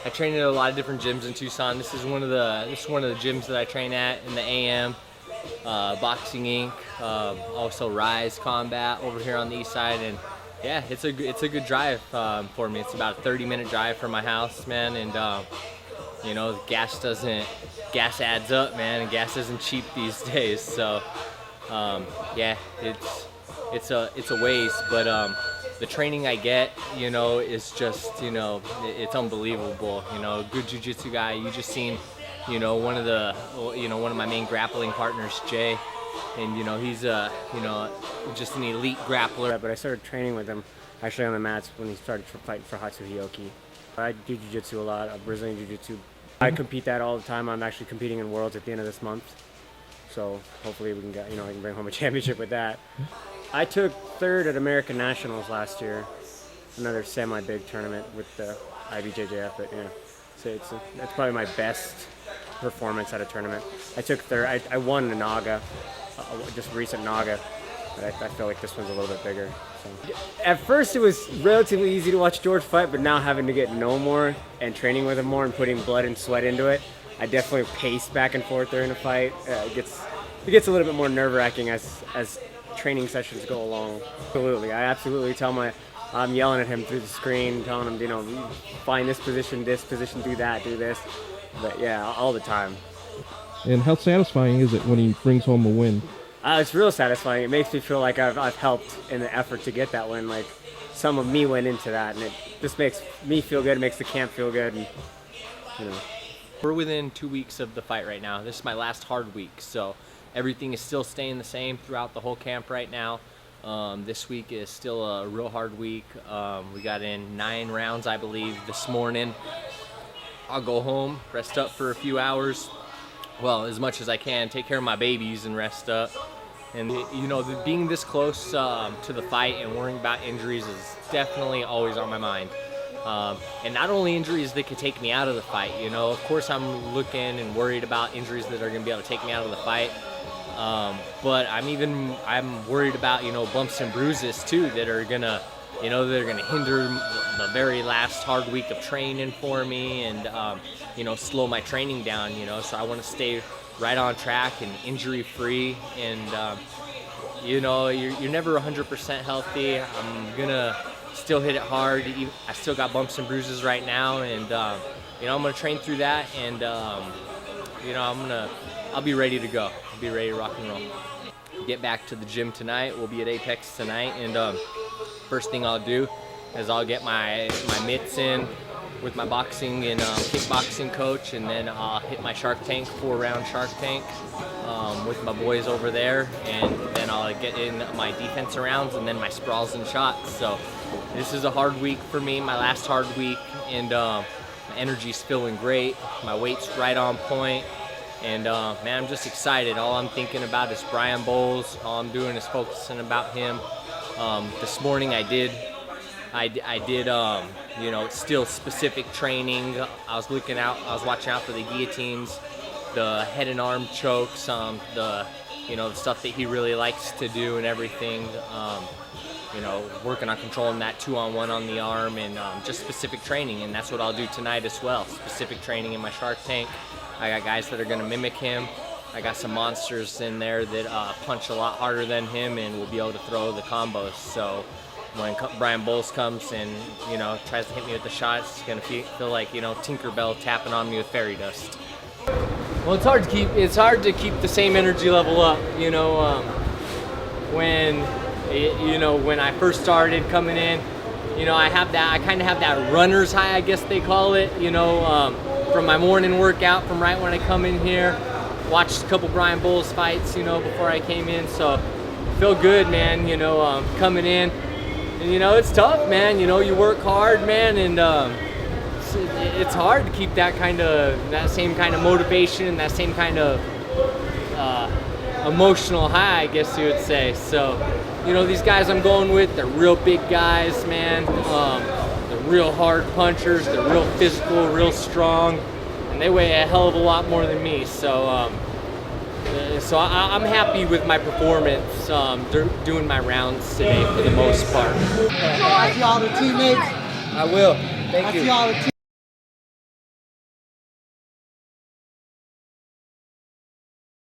I train at a lot of different gyms in Tucson. This is one of the gyms that I train at in the AM. Boxing Inc. Also Rise Combat over here on the east side, and yeah, it's a good drive for me. It's about a 30-minute drive from my house, man, and you know, gas adds up, man, and gas isn't cheap these days. So yeah, it's a ways, but the training I get, you know, is just, you know, it's unbelievable. You know, good jiu-jitsu guy. You just seen, you know, one of my main grappling partners, Jay, and you know, he's you know, just an elite grappler. But I started training with him actually on the mats when he started fighting for Hatsuhioki. I do jiu-jitsu a lot, Brazilian jiu-jitsu. I compete that all the time. I'm actually competing in Worlds at the end of this month, so hopefully we can get, you know, I can bring home a championship with that. I took third at American Nationals last year, another semi-big tournament with the IBJJF, but yeah, so that's probably my best performance at a tournament. I took third. I won the Naga, just recent Naga, but I feel like this one's a little bit bigger. So. At first it was relatively easy to watch George fight, but now having to get to know more and training with him more and putting blood and sweat into it, I definitely pace back and forth during a fight. It gets a little bit more nerve-wracking as training sessions go along. Absolutely, I absolutely I'm yelling at him through the screen, telling him, you know, find this position, do that, do this. But yeah, all the time. And how satisfying is it when he brings home a win? It's real satisfying. It makes me feel like I've helped in the effort to get that win. Like some of me went into that, and it just makes me feel good. It makes the camp feel good, and you know. We're within 2 weeks of the fight right now. This is my last hard week, so everything is still staying the same throughout the whole camp right now. This week is still a real hard week. We got in 9 rounds, I believe, this morning. I'll go home, rest up for a few hours, well, as much as I can, take care of my babies and rest up. And you know, being this close to the fight and worrying about injuries is definitely always on my mind. And not only injuries that could take me out of the fight, you know, of course I'm looking and worried about injuries that are going to be able to take me out of the fight. But I'm worried about, you know, bumps and bruises too that are gonna, you know, that are gonna hinder the very last hard week of training for me and, you know, slow my training down, you know, so I want to stay right on track and injury free. And, you know, you're never 100% healthy. I'm gonna still hit it hard. I still got bumps and bruises right now, and, you know, I'm gonna train through that, and, you know, I'll be ready to go. I'll be ready to rock and roll. Get back to the gym tonight. We'll be at Apex tonight, and first thing I'll do is I'll get my mitts in with my boxing and kickboxing coach, and then I'll hit my Shark Tank, 4-round Shark Tank with my boys over there, and then I'll get in my defense rounds and then my sprawls and shots. So this is a hard week for me, my last hard week, and my energy's feeling great. My weight's right on point. And man, I'm just excited. All I'm thinking about is Brian Bowles. All I'm doing is focusing about him. This morning I did, you know, still specific training. I was watching out for the guillotines, the head and arm chokes, the stuff that he really likes to do and everything. You know, working on controlling that 2-on-1 on the arm, and just specific training. And that's what I'll do tonight as well. Specific training in my Shark Tank. I got guys that are going to mimic him. I got some monsters in there that punch a lot harder than him and will be able to throw the combos. So when Brian Bowles comes and, you know, tries to hit me with the shots, it's going to feel like, you know, Tinkerbell tapping on me with fairy dust. Well, it's hard to keep the same energy level up. You know, when I first started coming in, you know, I kind of have that runner's high, I guess they call it, you know, from my morning workout, from right when I come in here. Watched a couple Brian Bowles fights, you know, before I came in, so feel good, man, you know, coming in. And, you know, it's tough, man, you know, you work hard, man, and it's hard to keep that same kind of motivation, that same kind of emotional high, I guess you would say. So, you know, these guys I'm going with, they're real big guys, man. They're real hard punchers, they're real physical, real strong, and they weigh a hell of a lot more than me. So, I'm happy with my performance doing my rounds today for the most part. I see all the teammates. I will. Thank you. I see all the teammates.